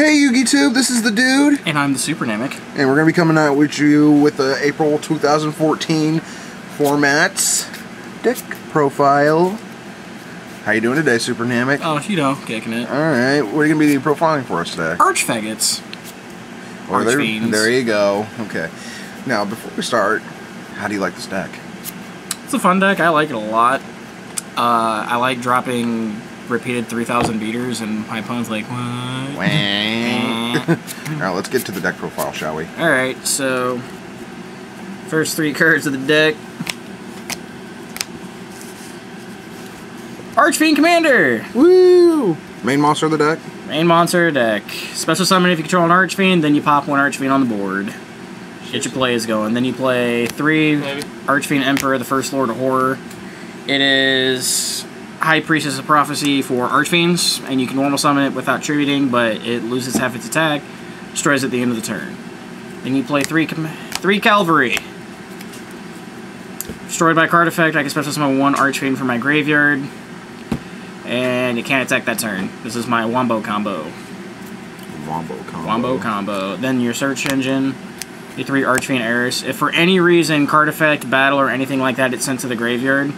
Hey YugiTube, this is the dude. And I'm the SuperNamek's. And we're going to be coming out with you with the April 2014 formats deck profile. How you doing today, SuperNamek's? Oh, you know, kicking it. Alright, what are you going to be profiling for us today? Archfaggots. Archfiends. There you go. Okay. Now, before we start, how do you like this deck? It's a fun deck. I like it a lot. I like dropping repeated 3,000 beaters, and my opponent's like, what? Alright, let's get to the deck profile, shall we? Alright, so first 3 cards of the deck. Archfiend Commander! Woo! Main monster of the deck? Main monster of the deck. Special summon if you control an Archfiend, then you pop 1 Archfiend on the board. Get your plays going. Then you play 3 Archfiend Emperor, the First Lord of Horror. It is High Priestess of Prophecy for Archfiends, and you can normal summon it without tributing, but it loses half its attack, destroys at the end of the turn. Then you play 3 Cavalry. Destroyed by card effect, I can special summon 1 Archfiend from my graveyard, and it can't attack that turn. This is my Wombo combo. Wombo combo. Then your search engine, your 3 Archfiend Heiress. If for any reason, card effect, battle, or anything like that, it's sent to the graveyard,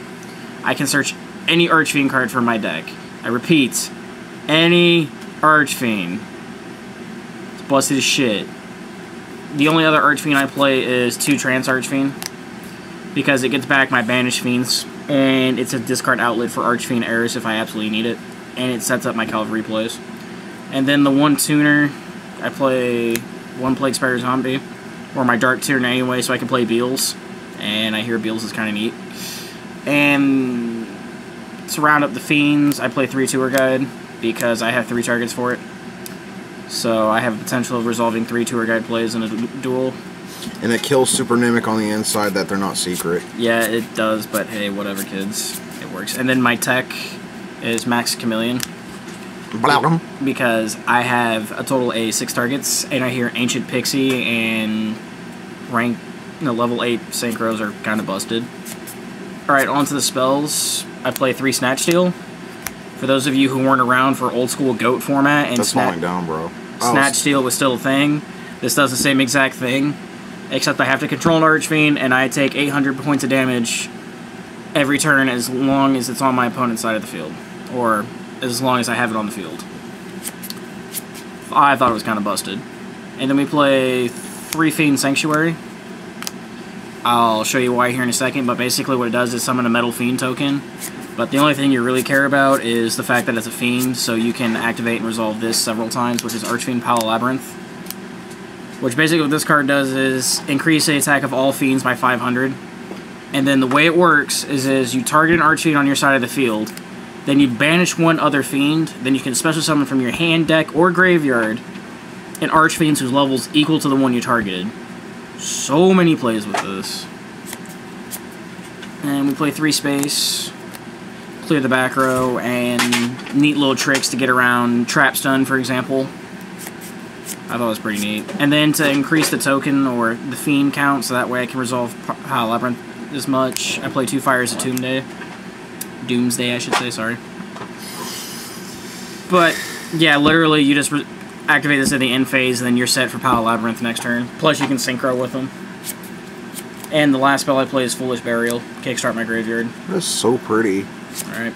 I can search any Archfiend card from my deck. I repeat, any Archfiend. It's busted as shit. The only other Archfiend I play is 2 Trance Archfiend, because it gets back my Banished Fiends, and it's a discard outlet for Archfiend Heiress if I absolutely need it, and it sets up my Cavalry plays. And then the 1 tuner, I play 1 Plague Spider Zombie, or my Dark tuner anyway, so I can play Beals, and I hear Beals is kind of neat. And to round up the Fiends, I play 3 Tour Guide, because I have 3 targets for it. So I have a potential of resolving 3 Tour Guide plays in a duel. And it kills SuperNamek's on the inside that they're not secret. Yeah, it does, but hey, whatever, kids. It works. And then my tech is Max Chameleon. Because I have a total of 6 targets, and I hear Ancient Pixie and level 8 Synchros are kind of busted. Alright, on to the spells. I play 3 Snatch Steal. For those of you who weren't around for old school GOAT format, and that's falling down, bro. Snatch Steal was still a thing. This does the same exact thing, except I have to control an Archfiend, and I take 800 points of damage every turn as long as it's on my opponent's side of the field. Or as long as I have it on the field. I thought it was kind of busted. And then we play 3 Fiend Sanctuary. I'll show you why here in a second, but basically what it does is summon a Metal Fiend token. But the only thing you really care about is the fact that it's a Fiend, so you can activate and resolve this several times, which is Archfiend Pal Labyrinth. Which basically what this card does is increase the attack of all Fiends by 500. And then the way it works is you target an Archfiend on your side of the field, then you banish 1 other Fiend, then you can special summon from your hand, deck, or graveyard an Archfiend whose level is equal to the one you targeted. So many plays with this. And we play 3 space, clear the back row, and neat little tricks to get around Trap Stun, for example. I thought it was pretty neat. And then to increase the token or the Fiend count, so that way I can resolve Labyrinth as much, I play 2 Fires of Doomsday, I should say, sorry. But, yeah, literally you just activate this at the end phase, and then you're set for Pal Labyrinth next turn. Plus you can Synchro with them. And the last spell I play is Foolish Burial. Kickstart my graveyard. That's so pretty. Alright.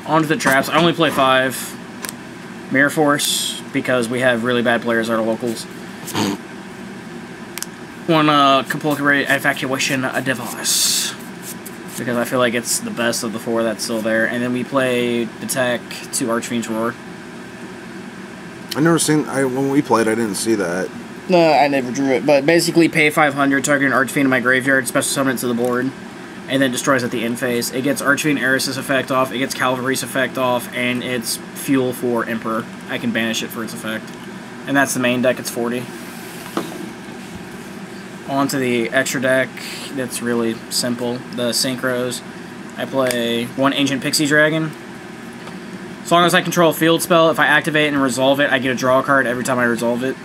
On to the traps. I only play 5. Mirror Force, because we have really bad players at our locals. 1 Compulsory Evacuation Device, because I feel like it's the best of the 4 that's still there. And then we play the tech 2 Archfiend's Roar. I never seen. When we played, I didn't see that. No, I never drew it. But basically, pay 500, target an Archfiend in my graveyard, special summon it to the board, and then destroys at the end phase. It gets Archfiend Heiress's effect off, it gets Cavalry's effect off, and it's fuel for Emperor. I can banish it for its effect. And that's the main deck, it's 40. On to the extra deck, that's really simple. The Synchros. I play 1 Ancient Pixie Dragon. As long as I control a field spell, if I activate and resolve it, I get a draw card every time I resolve it.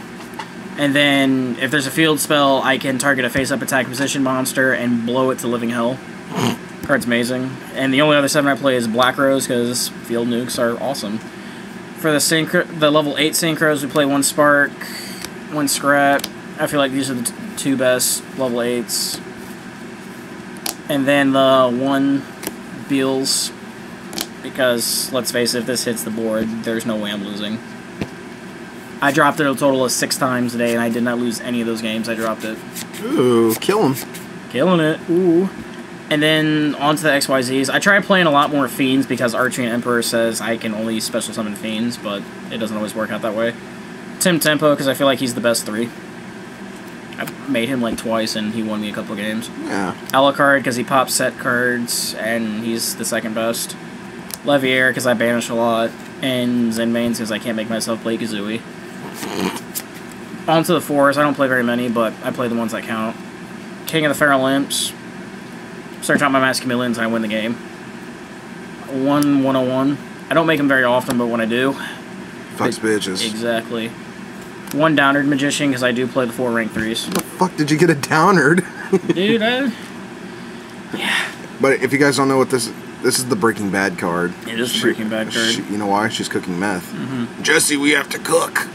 And then, if there's a field spell, I can target a face-up attack position monster and blow it to living hell. Card's amazing. And the only other 7 I play is Black Rose, because field nukes are awesome. For the level 8 synchros, we play 1 Spark, 1 Scrap. I feel like these are the 2 best level 8s. And then the 1 Beals, because, let's face it, if this hits the board, there's no way I'm losing. I dropped it a total of 6 times today, and I did not lose any of those games. I dropped it. Ooh, kill him. Killing it. Ooh. And then onto the XYZs. I try playing a lot more Fiends because Archfiend Emperor says I can only special summon Fiends, but it doesn't always work out that way. Tim Tempo, because I feel like he's the best 3. I've made him like twice, and he won me a couple of games. Yeah. Alucard, because he pops set cards, and he's the 2nd best. Leviair, because I banish a lot. And Zenmaines, because I can't make myself play Kazooie. Onto the 4s. I don't play very many, but I play the ones that count. King of the Feral Imps. Search out my Mascumillions and I win the game. 1-101. I don't make them very often, but when I do... Fucks bitches. Exactly. 1 Downerd Magician, because I do play the 4 rank 3s. How the fuck did you get a Downerd? Dude, yeah. But if you guys don't know what this is the Breaking Bad card. It is the Breaking Bad card. You know why? She's cooking meth. Jesse, we have to cook.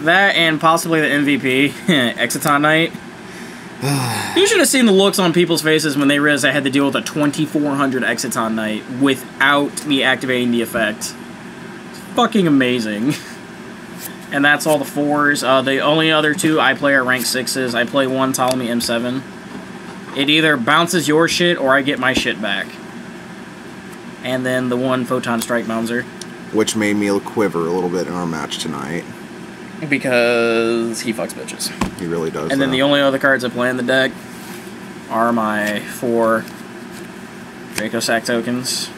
That and possibly the MVP, Exiton Knight. You should have seen the looks on people's faces when they realized I had to deal with a 2400 Exiton Knight without me activating the effect. It's fucking amazing. And that's all the 4s. The only other 2 I play are rank 6s. I play 1 Ptolemy M7. It either bounces your shit or I get my shit back. And then the 1 Photon Strike Bouncer. Which made me quiver a little bit in our match tonight. Because he fucks bitches. He really does. And then the only other cards I play in the deck are my 4 Draco Sack tokens.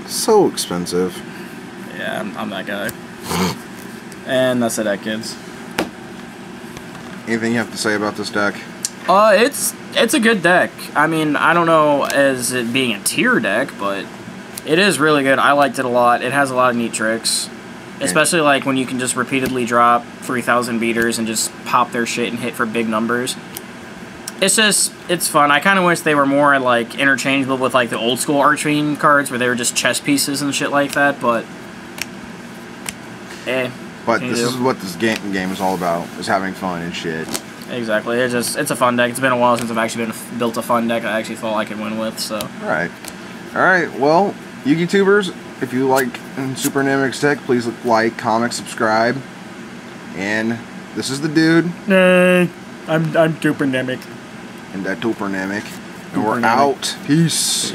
So expensive. Yeah, I'm that guy. And that's the deck, kids. Anything you have to say about this deck? It's a good deck. I mean, I don't know as it being a tier deck, but it is really good. I liked it a lot. It has a lot of neat tricks. Especially like when you can just repeatedly drop 3,000 beaters and just pop their shit and hit for big numbers. It's fun. I kind of wish they were more like interchangeable with like the old school Archfiend cards where they were just chess pieces and shit like that, but But this is what this game is all about, is having fun and shit. Exactly. It's a fun deck. It's been a while since I've actually built a fun deck I actually thought I could win with, so. Alright. Well, Yu-Gi-Tubers, if you like TheSuperNamek's deck, please like, comment, subscribe. And this is the dude. Hey, I'm TheSuperNamek. And that TheSuperNamek. And we're out. Peace.